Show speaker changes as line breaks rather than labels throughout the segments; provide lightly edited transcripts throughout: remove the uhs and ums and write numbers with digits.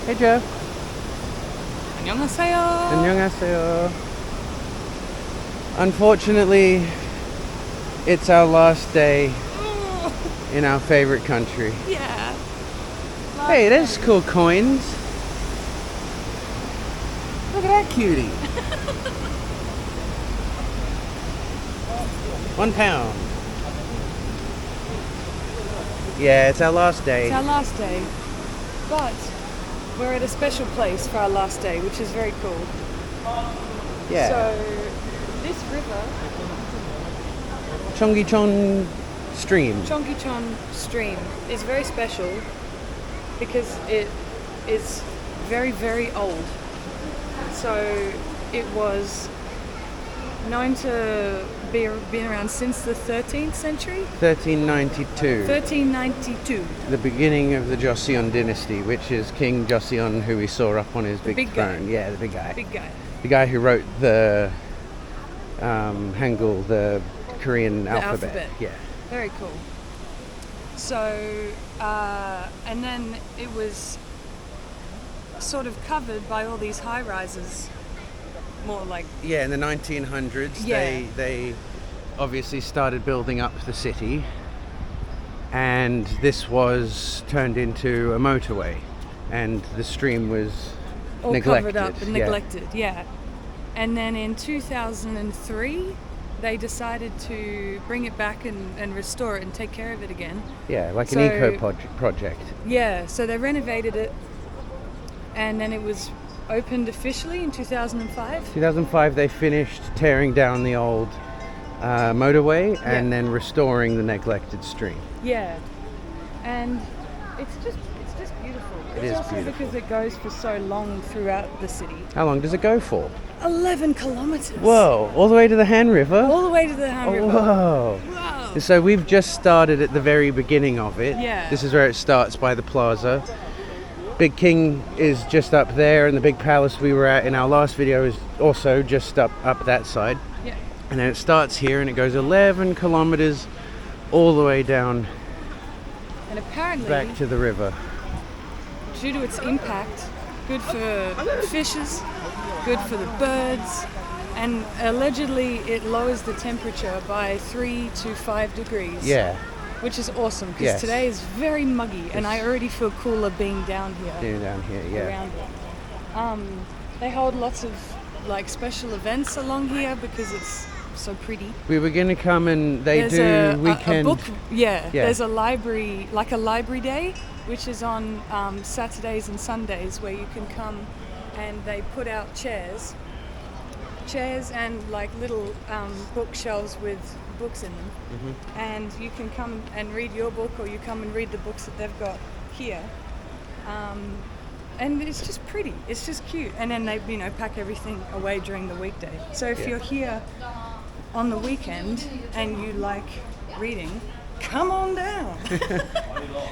Hey Joe.
안녕하세요.
안녕하세요. Unfortunately, it's our last day in our favorite country.
Yeah.
Hey, there's cool coins. Look at that cutie. £1. Yeah, it's our last day.
It's our last day, but we're at a special place for our last day, which is very cool.
Yeah.
So this river,
Cheonggyecheon stream.
Cheonggyecheon stream, is very special because it is very, very old. So it was known to be been around since the 13th century.
1392.
1392.
The beginning of the Joseon dynasty, which is King Joseon, who we saw up on his big throne.
guy.
Yeah, the big guy.
Big guy.
The guy who wrote the Hangul, the Korean alphabet. Yeah.
Very cool. So, and then it was sort of covered by all these high rises, more like.
Yeah, in the 1900s,
Yeah.
they obviously started building up the city, and this was turned into a motorway, and the stream was
All
neglected.
covered up and neglected, yeah. And then in 2003, they decided to bring it back and restore it and take care of it again.
Yeah, like
So-
an eco project.
Yeah, so they renovated it, and then it was opened officially in 2005.
2005, they finished tearing down the old motorway and
Yeah.
then restoring the neglected stream.
Yeah, and it's just beautiful.
It
It's
is
also
beautiful.
because it goes for so long throughout the city.
How long does it go for?
11 kilometers.
Whoa, all the way to the Han River?
All the way to the Han
Oh,
River.
whoa.
Whoa.
So we've just started at the very beginning of it.
Yeah.
This is where it starts, by the plaza. Big King is just up there, and the big palace we were at in our last video is also just up that side.
Yeah.
And then it starts here and it goes 11 kilometers all the way down
And apparently,
back to the river.
due to its impact, good for fishes, good for the birds, and allegedly it lowers the temperature by 3 to 5 degrees.
Yeah,
Which is awesome because
Yes.
today is very muggy, and I already feel cooler being down here.
down here, yeah.
Around it. They hold lots of like special events along here because it's so pretty.
We were going to come and they
There's
do
a
weekend.
book, yeah.
Yeah.
There's a library, like a library day, which is on Saturdays and Sundays, where you can come and they put out chairs and like little bookshelves with books in them, and you can come and read your book, or you come and read the books that they've got here. And it's just pretty, it's just cute. And then they, pack everything away during the weekday. So if
Yeah.
you're here on the weekend and you like reading, come on down.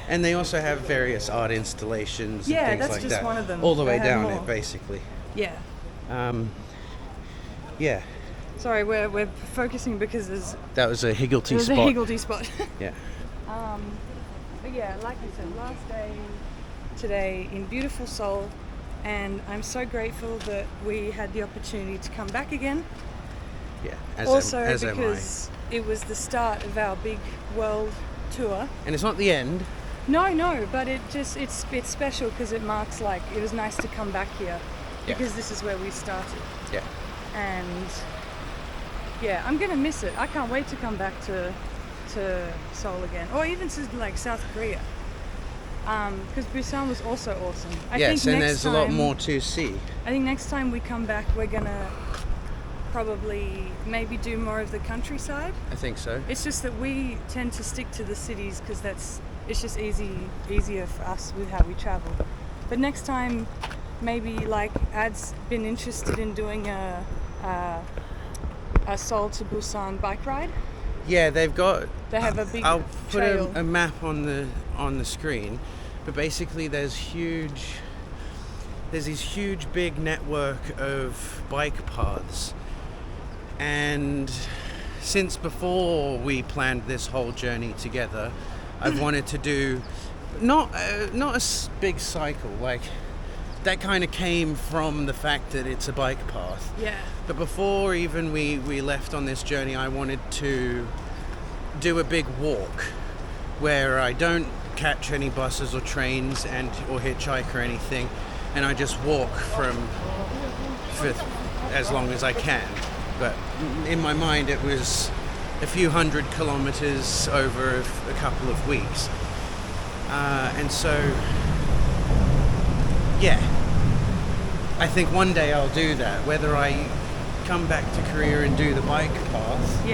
And they also have various art installations and
Yeah,
things
that's
like
just
that.
one of them.
All the way
They have
down
more.
it, basically.
Yeah.
Yeah,
Sorry, we're focusing because there's
that was a higgledy
a
spot.
higgledy spot.
Yeah.
But yeah, like I said, last day today in beautiful Seoul, and I'm so grateful that we had the opportunity to come back again.
Yeah.
Also
as am I.
because it was the start of our big world tour.
And it's not the end.
No, but it's special because it marks, like, it was nice to come back here
Yeah.
because this is where we started.
Yeah.
And yeah, I'm gonna miss it. I can't wait to come back to Seoul again, or even to like South Korea, because Busan was also awesome. I
Yes,
think
and
next
there's a lot
time-
more to see.
I think next time we come back, we're gonna probably maybe do more of the countryside.
I think so.
It's just that we tend to stick to the cities because it's just easier for us with how we travel. But next time, maybe like Ad's been interested in doing a Seoul to Busan bike ride.
Yeah, they've got.
They have a big
I'll put
trail.
a map on the screen, but basically there's these huge big network of bike paths, and since before we planned this whole journey together, I've wanted to do not a big cycle, like that kind of came from the fact that it's a bike path.
Yeah.
But before even we left on this journey, I wanted to do a big walk where I don't catch any buses or trains or hitchhike or anything, and I just walk for as long as I can. But in my mind, it was a few hundred kilometers over a couple of weeks. And so, yeah, I think one day I'll do that. Whether I come back to Korea and do the bike path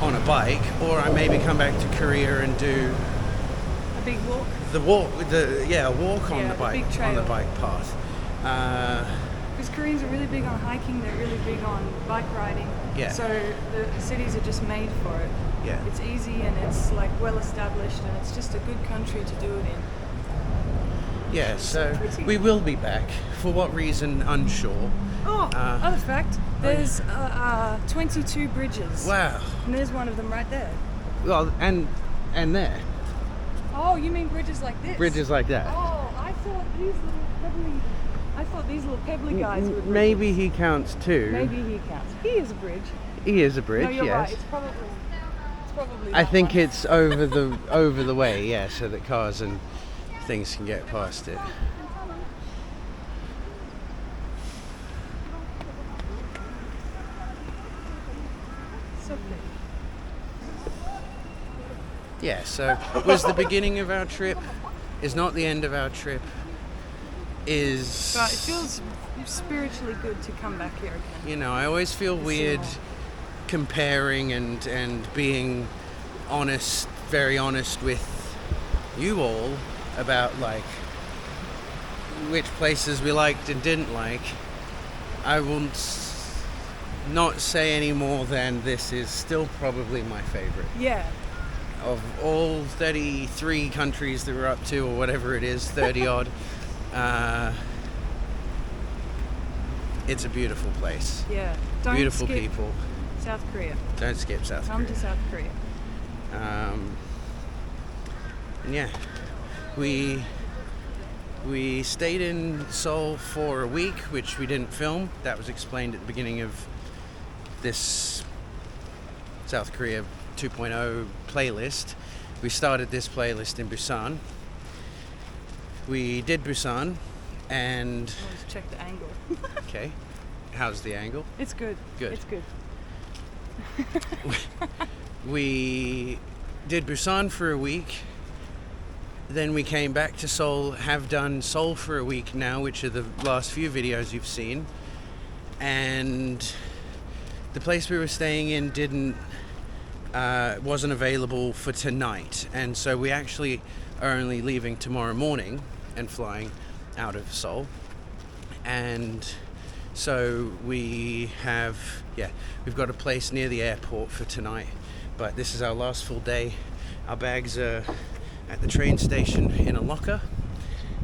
on a bike, or I maybe come back to Korea and do
a big walk.
A walk on the bike,
big trail.
on the bike path.
Because Koreans are really big on hiking. They're really big on bike riding.
Yeah.
So the cities are just made for it.
Yeah.
It's easy and it's like well established, and it's just a good country to do it in.
Yeah, so we will be back. For what reason, unsure.
Oh, other fact, there's 22 bridges.
Wow.
And there's one of them right there.
Well, and there.
Oh, you mean bridges like this?
Bridges like that.
Oh, I thought these little pebbly guys were bridges.
Maybe he counts too.
Maybe he counts. He is a bridge.
He is a bridge,
No, you're
yes.
right. It's probably
I
that
think
one.
it's over the way, yeah, so that cars and things can get past it.
So pretty.
Yeah, so it was the beginning of our trip, is not the end of our trip, is...
But it feels spiritually good to come back here again.
You know, I always feel weird comparing and being honest, very honest with you all about like which places we liked and didn't like. I will not say any more than this is still probably my favorite.
Yeah.
Of all 33 countries that we're up to, or whatever it is, 30 odd, it's a beautiful place.
Yeah. Don't
Beautiful
skip
people.
South Korea.
Don't skip South
Come
Korea.
to South Korea.
And yeah, we stayed in Seoul for a week, which we didn't film. That was explained at the beginning of this South Korea 2.0 playlist. We started this playlist in Busan. We did Busan, and
Let's check the angle.
okay, how's the angle?
It's good.
Good.
It's good.
We did Busan for a week. Then we came back to Seoul, have done Seoul for a week now, which are the last few videos you've seen. And the place we were staying in wasn't available for tonight. And so we actually are only leaving tomorrow morning and flying out of Seoul. And so we've got a place near the airport for tonight. But this is our last full day. Our bags are at the train station in a locker.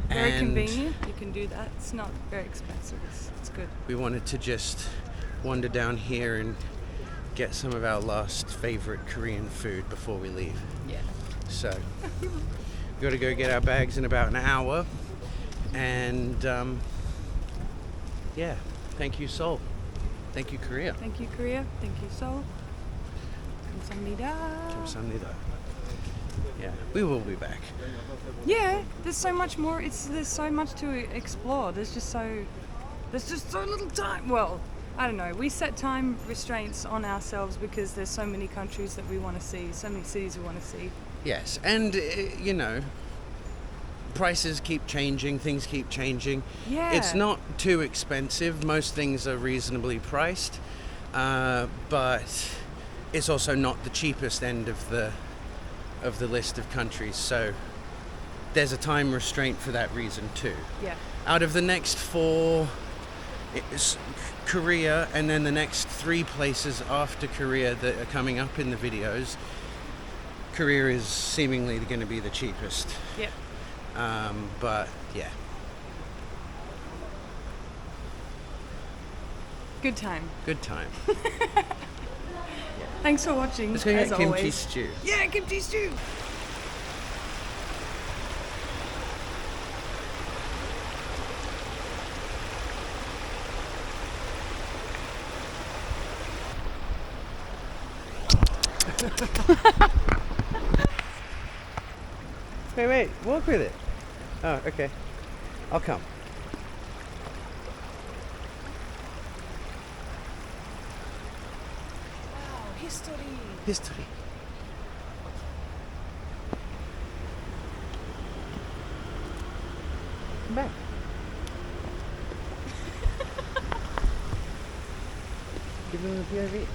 Very
and
convenient. You can do that. It's not very expensive. It's good.
we wanted to just wander down here and get some of our last favorite Korean food before we leave.
Yeah.
So we've got to go get our bags in about an hour. And thank you Seoul. Thank you Korea.
Thank you, Korea. Thank you, Seoul. 감사합니다.
감사합니다. Yeah, we will be back.
Yeah, there's so much more. There's so much to explore. There's just so little time. Well, I don't know. We set time restraints on ourselves because there's so many countries that we want to see, so many cities we want to see.
Yes, and you know, prices keep changing, things keep changing.
Yeah.
It's not too expensive. Most things are reasonably priced, but it's also not the cheapest end of the list of countries. So there's a time restraint for that reason too.
Yeah.
Out of the next 4, it's Korea, and then the next 3 places after Korea that are coming up in the videos, Korea is seemingly going to be the cheapest.
Yep.
But yeah.
Good time.
Good time.
Thanks for watching.
Let's go
as
get kimchi
always.
stew.
Yeah, kimchi stew.
Wait, walk with it. Oh, okay. I'll come.
Wow, history.
History. Come back. Give them the POV.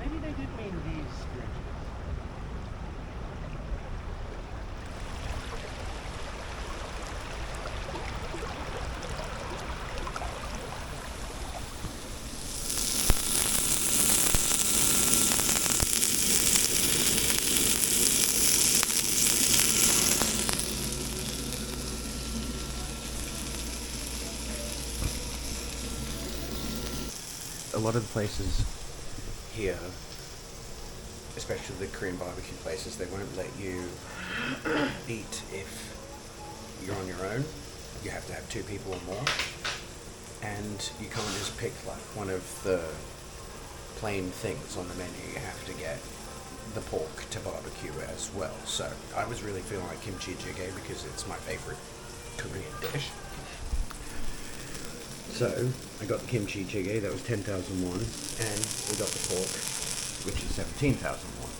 Maybe they did mean these bridges. A lot of the places here, especially the Korean barbecue places, they won't let you eat if you're on your own. You have to have 2 people or more, and you can't just pick like one of the plain things on the menu. You have to get the pork to barbecue as well. So I was really feeling like kimchi jjigae because it's my favorite Korean dish. So I got the kimchi jjigae, that was 10,000 won, and we got the pork, which is 17,000 won.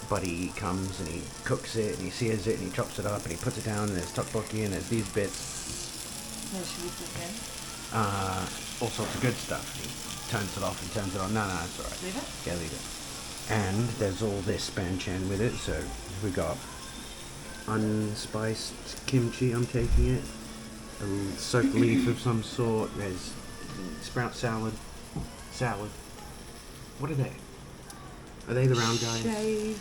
But he comes and he cooks it and he sears it and he chops it up and he puts it down and there's tteokbokki and there's these bits.
What should we put in?
All sorts of good stuff. He turns it off and turns it on. No, it's alright.
Leave it?
Yeah, leave it. And there's all this banchan with it, so we got unspiced kimchi, I'm taking it. A soaked leaf of some sort. There's sprout salad. What are they? Are they the round guys?
Shaved.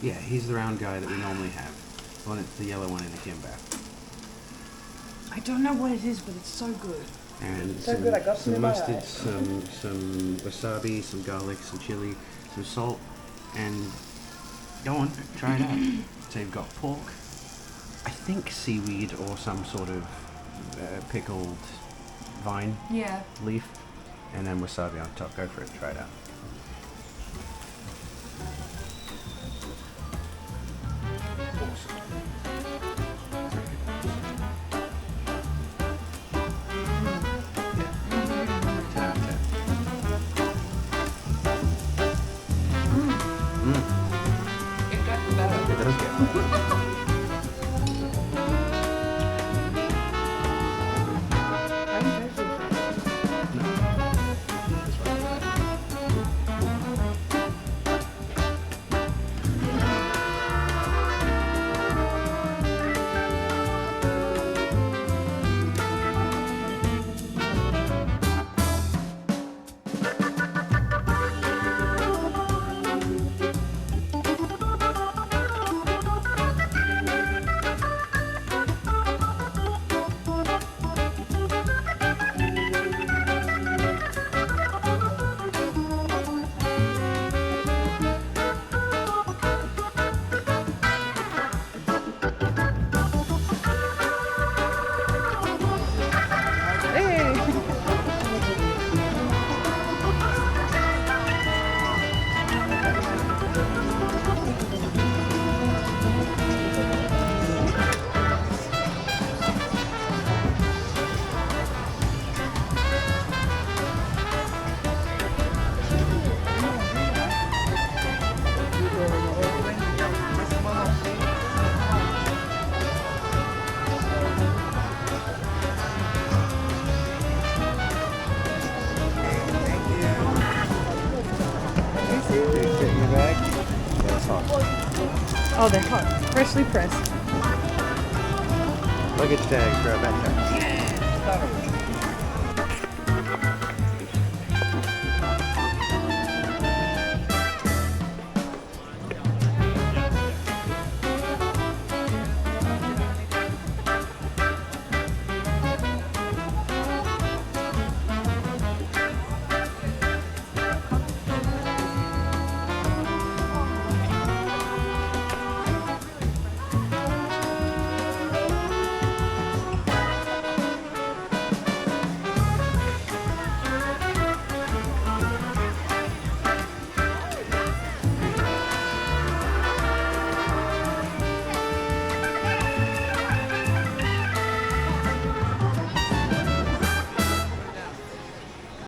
Yeah, he's the round guy that we normally have. The one that's the yellow one in the kimbap.
I don't know what it is, but it's so good.
And
So good, I got some
some
in my
mustard,
eye.
some wasabi, some garlic, some chili, some salt, and go on, try it out. So you've got pork, I think seaweed or some sort of pickled vine
Yeah.
leaf, and then wasabi on top. Go for it, try it out.
It got better.
It does get better.
Oh, they're hot. Freshly pressed.
Luggage tags for our backpack.